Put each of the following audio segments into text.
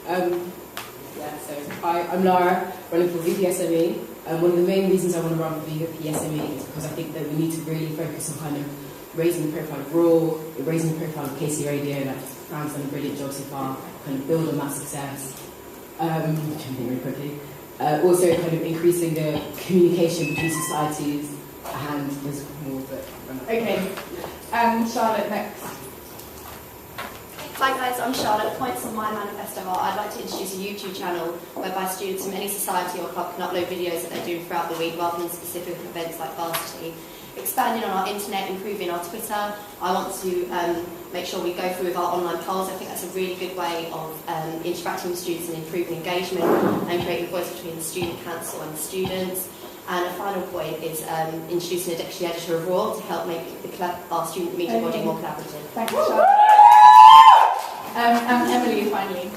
So I'm Lara, running for VPSME. One of the main reasons I want to run for VPSME is because I think that we need to really focus on kind of raising the profile of Raw, raising the profile of KC Radio, that Fran's done a brilliant job so far, kind of build on that success. Which I'm thinking really quickly. Also kind of increasing the communication between societies, and there's more, but... Okay, and Charlotte next. Hi guys, I'm Charlotte. Points on my manifesto are I'd like to introduce a YouTube channel whereby students from any society or club can upload videos that they're doing throughout the week rather than specific events like varsity. Expanding on our internet, improving our Twitter. I want to make sure we go through with our online polls. I think that's a really good way of interacting with students and improving engagement and creating a voice between the student council and the students. And a final point is introducing a deputy editor of Raw to help make our student media body more collaborative. Thank you, Charlotte. And Emily, finally.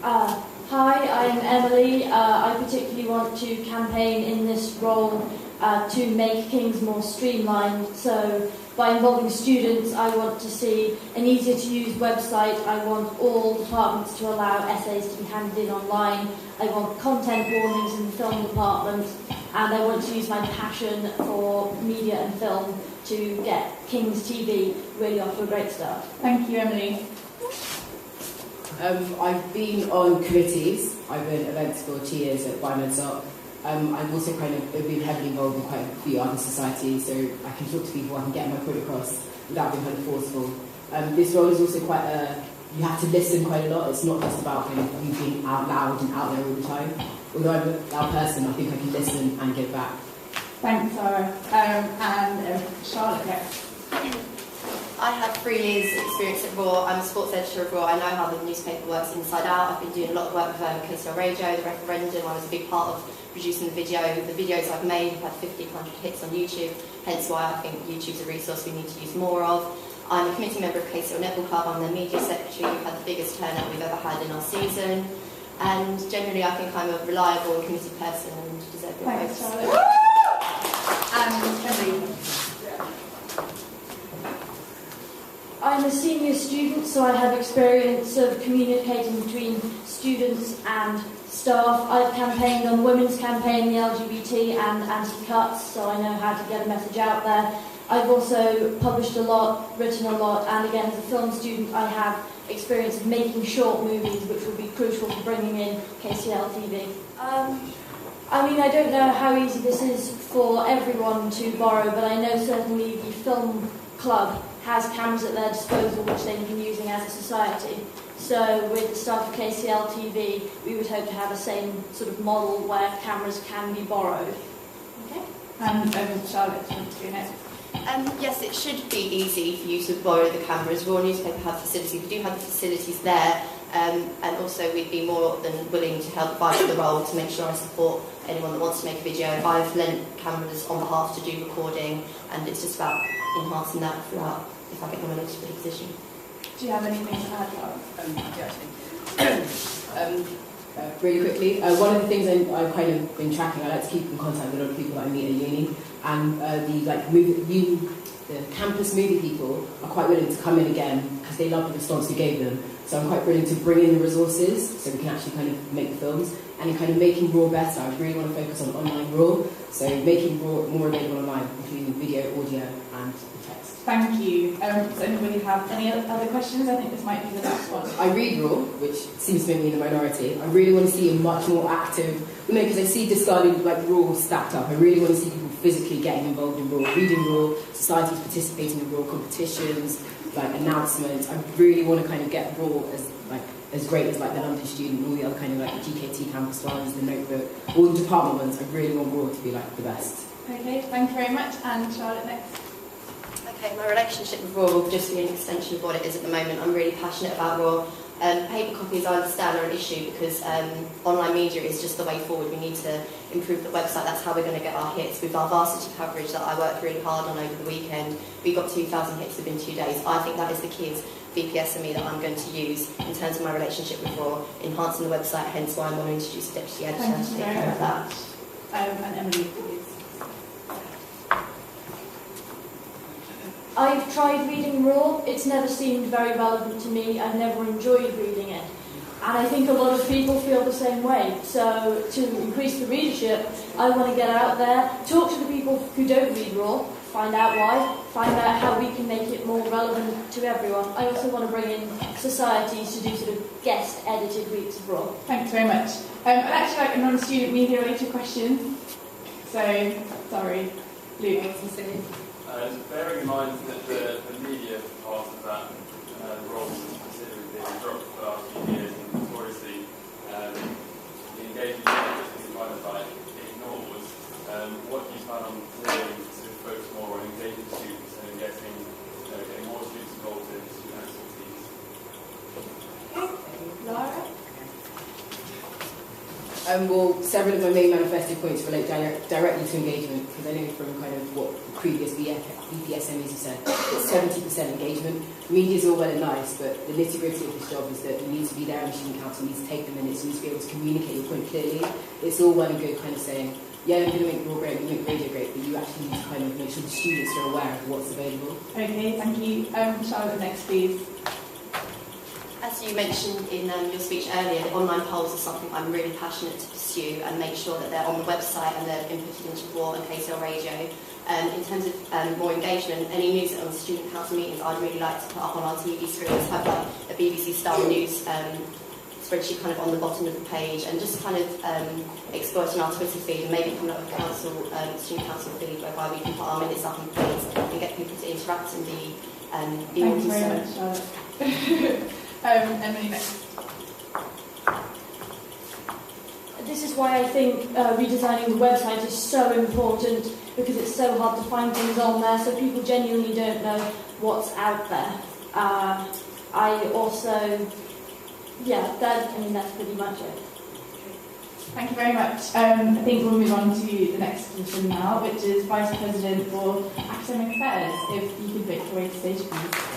Hi, I'm Emily. I particularly want to campaign in this role to make King's more streamlined. So by involving students, I want to see an easier to use website. I want all departments to allow essays to be handed in online. I want content warnings in the film department, and I want to use my passion for media and film to get King's TV really off to a great start. Thank you, Emily. I've been on committees. I've been events for Cheers at BioMedSoc. I've also kind of been heavily involved in quite a few other societies, so I can talk to people, I can get my point across without being kind of forceful. This role is also quite you have to listen quite a lot. It's not just about kind of you being out loud and out there all the time. Although I'm a loud person, I think I can listen and give back. Thanks, Sarah. And Charlotte next. I have 3 years experience at Raw. I'm a sports editor of Raw. I know how the newspaper works inside out. I've been doing a lot of work with KCL Radio, the referendum. I was a big part of producing the video. The videos I've made have had 1,500 hits on YouTube, hence why I think YouTube's a resource we need to use more of. I'm a committee member of KCL Netball Club. I'm the media secretary. We've had the biggest turnout we've ever had in our season. And generally I think I'm a reliable and committed person and deserve your votes. Thanks, Charlotte. And Emily. I'm a senior student, so I have experience of communicating between students and staff. I've campaigned on the women's campaign, the LGBT and anti-cuts, so I know how to get a message out there. I've also published a lot, written a lot, and again, as a film student, I have experience of making short movies, which will be crucial for bringing in KCL TV. I mean, I don't know how easy this is for everyone to borrow, but I know certainly the film club has cameras at their disposal which they can be using as a society. So with the start of KCL TV, we would hope to have the same sort of model where cameras can be borrowed. Okay. And Charlotte, do you want to go next? Yes, it should be easy for you to borrow the cameras. Raw Newspaper have facilities. We do have the facilities there, and also we'd be more than willing to help fight for the role to make sure I support anyone that wants to make a video. I've lent cameras on behalf to do recording, and it's just about enhancing that throughout if I get them in a good position. Do you have anything to add, Charlotte? Really quickly, one of the things I've kind of been tracking, I like to keep in contact with a lot of people that I meet at uni, and the campus movie people are quite willing to come in again because they love the response we gave them. So I'm quite willing to bring in the resources so we can actually kind of make the films. And in kind of making Raw better, I really want to focus on online Raw, so making Raw more available online, including video, audio, and text. Thank you. Does anybody have any other questions? I think this might be the last one. I read Raw, which seems to make me in the minority. I really want to see a much more active, because I see discarding like Raw stacked up. I really want to see people physically getting involved in Raw, reading Raw, societies participating in Raw, competitions, like announcements. I really want to kind of get Raw as great as like the London Student, all the other kind of like the GKT campus ones, the Notebook, all the department ones. I really want Raw to be like the best. Okay, thank you very much. And Charlotte next. Okay, my relationship with Raw will just be an extension of what it is at the moment. I'm really passionate about Raw. Paper copies, I understand, are an issue because online media is just the way forward. We need to improve the website. That's how we're going to get our hits. With our varsity coverage that I worked really hard on over the weekend, we got 2,000 hits within 2 days. I think that is the key as VPSME that I'm going to use in terms of my relationship with Raw, enhancing the website, hence why I'm going to introduce a deputy editor to take care of that. And Emily, please. I've tried reading raw. It's never seemed very relevant to me. I've never enjoyed reading it. And I think a lot of people feel the same way. So to increase the readership, I want to get out there, talk to the people who don't read raw, find out why, find out how we can make it more relevant to everyone. I also want to bring in societies to do sort of guest edited weeks of raw. Thanks very much. I'd actually like a non-student media related question. So, sorry, Luke. Bearing in mind that the media part of that role has considerably been dropped for the last few years and notoriously the engagement is kind of like ignored, what do you plan on doing to focus more on engaging students and getting more students involved in student activities? Lara? Well, several of my main manifesto points relate directly to engagement, because I know from kind of what previous VPSMEs have said, it's 70% engagement. Media is all well and nice, but the nitty-gritty of this job is that you need to be there and the student council needs to take the minutes, you need to be able to communicate your point clearly. It's all well and good kind of saying, yeah, we're going to make raw great, we make radio great, but you actually need to kind of make sure the students are aware of what's available. Okay, thank you. Charlotte, next please. As you mentioned in your speech earlier, the online polls are something I'm really passionate to pursue and make sure that they're on the website and they're inputted into Raw and KTL Radio. In terms of more engagement, any news on student council meetings I'd really like to put up on our TV screens, have like a BBC style news spreadsheet kind of on the bottom of the page, and just kind of exploiting our Twitter feed and maybe coming up with a student council feed whereby we can put our minutes up in feeds and get people to interact and be more Thanks very much, Charlotte. Emily, next. This is why I think redesigning the website is so important, because it's so hard to find things on there, so people genuinely don't know what's out there. I also, that's pretty much it. Thank you very much. I think we'll move on to the next position now, which is Vice President for Academic Affairs. If you could make your way to stage, please.